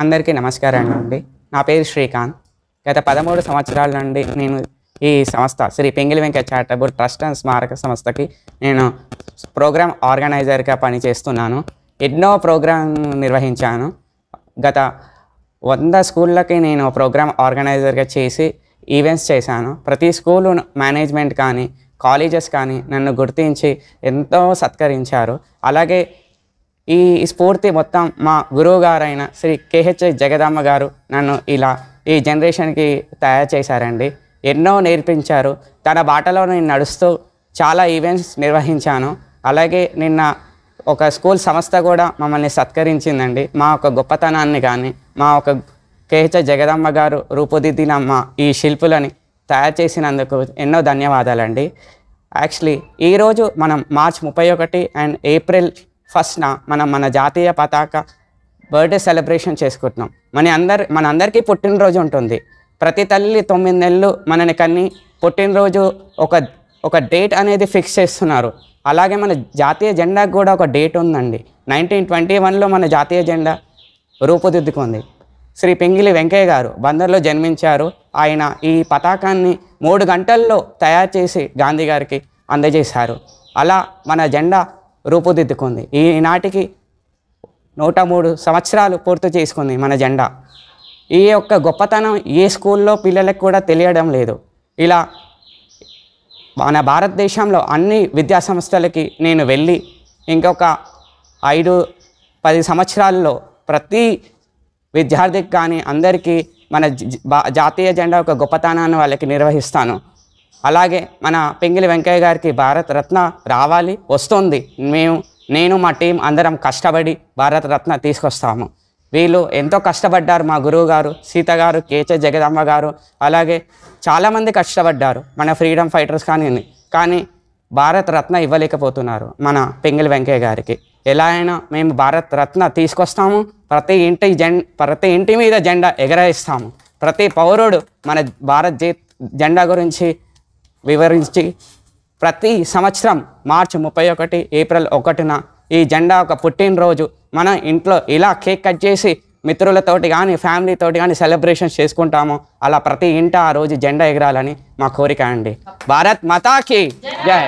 అందరికీ నమస్కారం అండి. నా పేరు శ్రీకాంత్. గత 13 సంవత్సరాల నుండి నేను ఈ సంస్థ Shri Pingili Venkaiah charitable trust and స్మారక సంస్థకి నేను ప్రోగ్రామ్ ఆర్గనైజర్గా పనిచేస్తున్నాను. ఎన్నో ప్రోగ్రామ్ నిర్వహించాను. గత 100 స్కూళ్ళకి నేను ప్రోగ్రామ్ ఆర్గనైజర్గా చేసి ఈవెంట్స్ చేశాను. ప్రతి స్కూలు మేనేజ్మెంట్ కానీ కాలేజెస్ కానీ నన్ను గుర్తించి ఎంతో సత్కరించారు. అలాగే ఈ స్ఫూర్తి మొత్తం మా గురువు గారైన శ్రీ KH జగదమ్మ గారు నన్ను ఇలా ఈ జనరేషన్కి తయారు చేశారండి. ఎన్నో నేర్పించారు. తన బాటలో నేను నడుస్తూ చాలా ఈవెంట్స్ నిర్వహించాను. అలాగే నిన్న ఒక స్కూల్ సంస్థ కూడా మమ్మల్ని సత్కరించిందండి. మా ఒక గొప్పతనాన్ని కానీ మా ఒక KH జగదమ్మ గారు రూపుదిద్దిన మా ఈ శిల్పులని తయారు చేసినందుకు ఎన్నో ధన్యవాదాలండి. యాక్చువల్లీ ఈరోజు మనం మార్చ్ 31 అండ్ ఏప్రిల్ 1న మన జాతీయ పతాక బర్త్డే సెలబ్రేషన్ చేసుకుంటున్నాం. మనందరికీ పుట్టినరోజు ఉంటుంది. ప్రతి తల్లి 9 నెలలు మనని కన్ని పుట్టినరోజు ఒక డేట్ అనేది ఫిక్స్ చేస్తున్నారు. అలాగే మన జాతీయ జెండాకు కూడా ఒక డేట్ ఉందండి. 1921లో మన జాతీయ జెండా రూపుదిద్దుకుంది. శ్రీ పింగిలి వెంకయ్య గారు బందర్లో జన్మించారు. ఆయన ఈ పతాకాన్ని 3 గంటల్లో తయారు చేసి గాంధీ గారికి అందజేశారు. అలా మన జెండా రూపుదిద్దుకుంది. ఈనాటికి 103 సంవత్సరాలు పూర్తి చేసుకుంది మన జెండా. ఈ యొక్క గొప్పతనం ఏ స్కూల్లో పిల్లలకు కూడా తెలియడం లేదు. ఇలా మన భారతదేశంలో అన్ని విద్యా సంస్థలకి నేను వెళ్ళి ఇంకొక 5-10 సంవత్సరాల్లో ప్రతి విద్యార్థికి కానీ అందరికీ మన జాతీయ జెండా ఒక గొప్పతనాన్ని వాళ్ళకి నిర్వహిస్తాను. అలాగే మన పింగిలి వెంకయ్య గారికి భారత రత్న రావాలి, వస్తుంది. నేను మా టీం అందరం కష్టపడి భారత రత్న తీసుకొస్తాము. వీళ్ళు ఎంతో కష్టపడ్డారు. మా గురువు గారు సీత గారు, KH జగదమ్మ గారు, అలాగే చాలామంది కష్టపడ్డారు మన ఫ్రీడమ్ ఫైటర్స్ కానీ భారత రత్న ఇవ్వలేకపోతున్నారు మన పింగిలి వెంకయ్య గారికి. ఎలా అయినా మేము భారత రత్న తీసుకొస్తాము. ప్రతి ఇంటి మీద జెండా ఎగరేస్తాము. ప్రతి పౌరుడు మన భారత్ జెండా గురించి వివరించి ప్రతి సంవత్సరం మార్చి 31 ఏప్రిల్ 1న ఈ జెండా ఒక పుట్టినరోజు మన ఇంట్లో ఇలా కేక్ కట్ చేసి మిత్రులతోటి కానీ ఫ్యామిలీతోటి కానీ సెలబ్రేషన్స్ చేసుకుంటాము. అలా ప్రతి ఇంట ఆ రోజు జెండా ఎగరాలని మా కోరిక అండి. భారత్ మాతాకి జై.